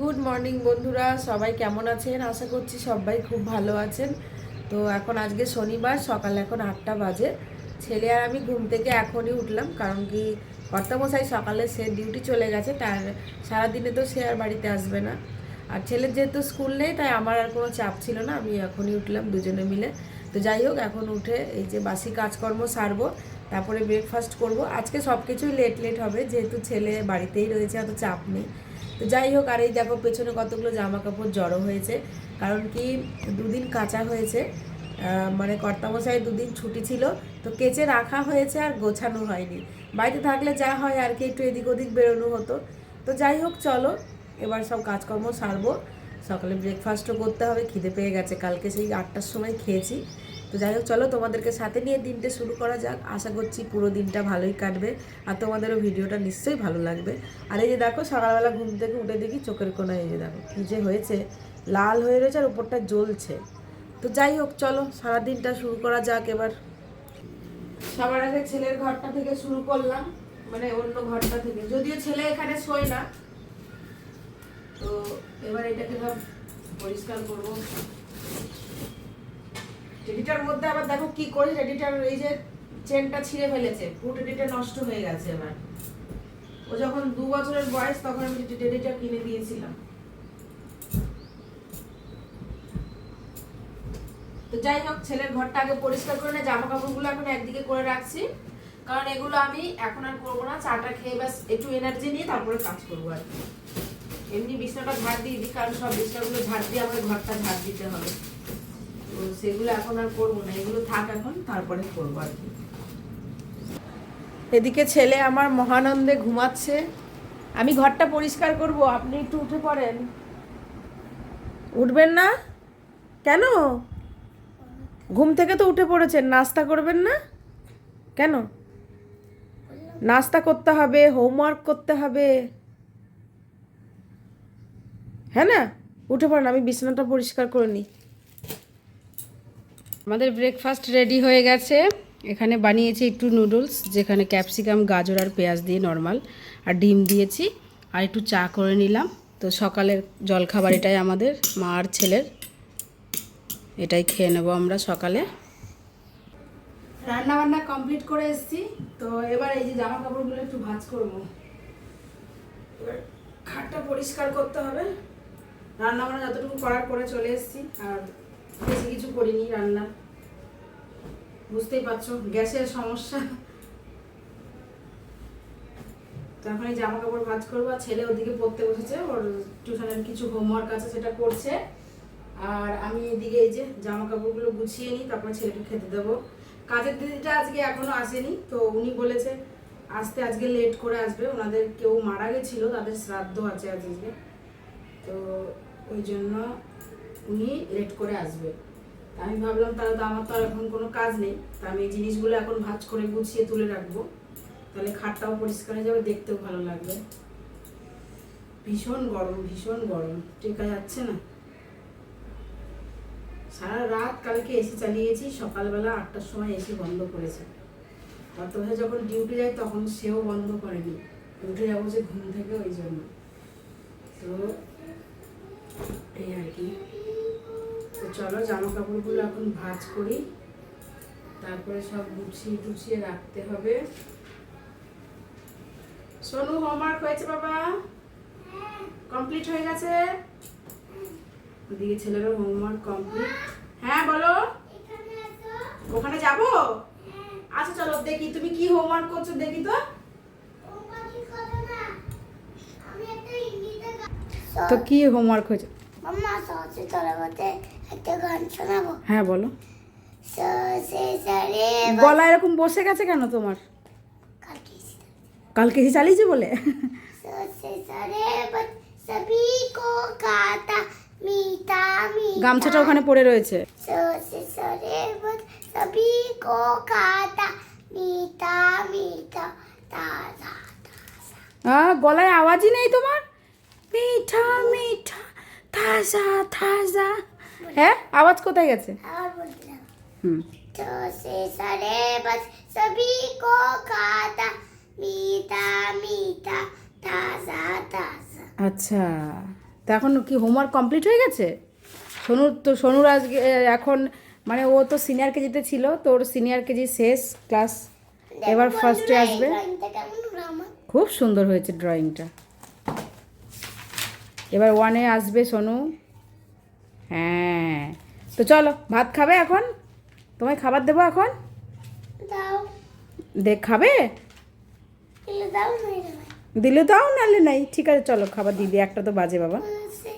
Good morning বন্ধুরা, সবাই কেমন আছেন? আশা করছি সবাই খুব ভালো আছেন। তো এখন আজকে শনিবার, সকাল এখন 8টা বাজে। ছেলে আর আমি ঘুম থেকে এখনই উঠলাম, কারণ কি কর্তামশাই সকালে সে ডিউটি চলে গেছে, তার সারাদিনে তো সে আর বাড়িতে আসবে না। আর ছেলের যেহেতু স্কুল নেই, তাই আমার আর কোনো চাপ ছিল না, আমি এখনই উঠলাম দুজনে মিলে। তো যাই হোক, এখন উঠে এই যে বাসি কাজকর্ম সারবো, তারপরে ব্রেকফাস্ট করব। আজকে সব কিছুই লেট লেট হবে, যেহেতু ছেলে বাড়িতেই রয়েছে, অত চাপ নেই। তো যাই হোক, আর এই দেখো পেছনে কতগুলো জামা কাপড় জড়ো হয়েছে, কারণ কি দুদিন কাচা হয়েছে, মানে কর্তামশাই দুদিন ছুটি ছিল, তো কেচে রাখা হয়েছে আর গোছানো হয়নি। বাড়িতে থাকলে যা হয় আর কি, একটু এদিক ওদিক বেরোনো হতো। তো যাই হোক, চলো এবার সব কাজকর্ম সারবো। সকালে ব্রেকফাস্টও করতে হবে, খিদে পেয়ে গেছে, কালকে সেই 8টার সময় খেয়েছি। তো যাই হোক, চলো তোমাদেরকে সাথে নিয়ে দিনটা শুরু করা যাক। আশা করছি পুরো দিনটা ভালোই কাটবে, আর তোমাদেরও ভিডিওটা নিশ্চয়ই ভালো লাগবে। আর এই যে দেখো, সকালবেলা ঘুম থেকে উঠে দেখি চোখের কোনায় এই যে দেখো কী যে হয়েছে, লাল হয়ে রয়েছে আর উপরটা জ্বলছে। তো যাই হোক, চলো সারাদিনটা শুরু করা যাক এবার। সবার আগে ছেলের ঘরটা থেকে শুরু করলাম, মানে অন্য ঘরটা থেকে, যদিও ছেলে এখানে শোয় না। তো এবার এটাকে সব পরিষ্কার করবো। টেডিটার মধ্যে আবার দেখো কি করে, টেডিটার এই যে চেনটা ছিঁড়ে ফেলেছে, পুরো টেডিটা নষ্ট হয়ে গেছে। এবার ও যখন 2 বছরের বয়স, তখন আমি টেডিটা কিনে দিয়েছিলাম। তো যাই হোক, ছেলের ঘরটা আগে পরিষ্কার করে না, জামা কাপড়গুলো এখন একদিকে করে রাখছি, কারণ এগুলো আমি এখন আর করবো না। চাটা খেয়ে ব্যাস একটু এনার্জি নিয়ে তারপরে কাজ করবো আর কি। এমনি বিছনাটা ঝাড় দিয়ে দিই, কারণ সব বিছনাগুলো ঝাড় দিয়ে আমাকে ঘরটা ঝাড় দিতে হবে। তো সেগুলো এখন আর করবো না, এগুলো থাক এখন, তারপরে করবো আর কি। এদিকে ছেলে আমার মহানন্দে ঘুমাচ্ছে, আমি ঘরটা পরিষ্কার করব, আপনি একটু উঠে পড়েন। উঠবেন না কেন? ঘুম থেকে তো উঠে পড়েছেন, নাস্তা করবেন না কেন? নাস্তা করতে হবে, হোমওয়ার্ক করতে হবে, হ্যাঁ না? উঠে পড়েন, আমি বিছানাটা পরিষ্কার করে নিই। আমাদের ব্রেকফাস্ট রেডি হয়ে গেছে। এখানে বানিয়েছি একটু নুডলস, যেখানে ক্যাপসিকাম, গাজর আর পেঁয়াজ দিয়ে নর্মাল, আর ডিম দিয়েছি, আর একটু চা করে নিলাম। তো সকালের জলখাবার এটাই আমাদের, মা আর ছেলের, এটাই খেয়ে নেবো আমরা সকালে। রান্না বান্না কমপ্লিট করে এসেছি। তো এবার এই যে জামা কাপড়গুলো একটু ভাঁজ করবো। এবার খাটটা পরিষ্কার করতে হবে। রান্না বান্না যতটুকু করার করে চলে এসেছি, আর বেশি কিছু করিনি রান্না, বুঝতেই পারছো গ্যাসের সমস্যা। তো এখন এই জামা কাপড় ভাঁজ করবো, আর ছেলে ওদিকে পড়তে বসেছে, ওর টিউশনের কিছু হোমওয়ার্ক আছে সেটা করছে, আর আমি এদিকে এই যে জামা কাপড়গুলো গুছিয়ে নিই, তারপরে ছেলেকে খেতে দেবো। কাজের দিদিটা আজকে এখনো আসেনি, তো উনি বলেছে আসতে আজকে লেট করে আসবে, ওনাদের কেউ মারা গেছিল, তাদের শ্রাদ্ধ আছে আজকে, তো ওই জন্য উনি লেট করে আসবে। আমি ভাবলাম তাহলে তো আমার তো আর এখন কোনো কাজ নেই, তা আমি এই জিনিসগুলো এখন ভাঁজ করে গুছিয়ে তুলে রাখবো, তাহলে খাটটাও পরিষ্কার হয়ে যাবে, দেখতেও ভালো লাগবে। ভীষণ গরম, ভীষণ গরম, টেকা যাচ্ছে না। সারা রাত কালকে এসি চালিয়েছি, সকালবেলা 8টার সময় এসি বন্ধ করেছে। অর্থাৎ যখন ডিউটি যায় তখন সেও বন্ধ করেনি, উঠে যাবো যে ঘুম থেকে, ওই জন্য। তো এই আর কি। তো চলো জামা কাপড়গুলো এখন ভাঁজ করি, তারপরে সব গুছিয়ে টুছিয়ে রাখতে হবে। সোনু হোমওয়ার্ক হয়েছে বাবা? কমপ্লিট হয়ে গেছে? ওদিকে ছেলেরও হোমওয়ার্ক কমপ্লিট। হ্যাঁ বলো, ওখানে যাবো? আচ্ছা চলো দেখি তুমি কি হোমওয়ার্ক করছো, দেখি তো। তো কি হোমওয়ার্ক হয়েছে? মাম্মা সহজে তলাবতে একটা গান শোনাবো। হ্যাঁ বলো। সরে গলা এরকম বসে গেছে কেন তোমার? কালকে এসে চালিয়েছে বলে। সবই কো কাতা মিঠা মিঠা, গামছাটা ওখানে পড়ে রয়েছে। সবই কো কাতা মিঠা মিঠা তাজা। গলায় আওয়াজই নেই তোমার। মিঠা মিঠা তাজা তাজা, হ্যাঁ আওয়াজ কোথায় গেছে? আবার বলছিলাম হুম। सभी को खाता मीठा मीठा ताजा ताजा। আচ্ছা, তা এখন কি হোমওয়ার্ক কমপ্লিট হয়ে গেছে? সোনুর আজকে এখন মানে ও তো সিনিয়র কেজিতে ছিল, তোর সিনিয়র কেজি শেষ ক্লাস, এবার ফার্স্টে আসবে। ড্রয়িংটা কেমন হলো আমার? খুব সুন্দর হয়েছে ড্রয়িংটা। এবার 1-এ আসবে সোনু। হ্যাঁ, তো চলো ভাত খাবে এখন? তোমায় খাবার দেবো এখন? দাও, দেখ খাবে? এলে দাও না এলে ভাই। দিলে দাও, নাহলে নাই। ঠিক আছে চলো খাবার দিয়ে দিই, 1টা তো বাজে বাবা। সে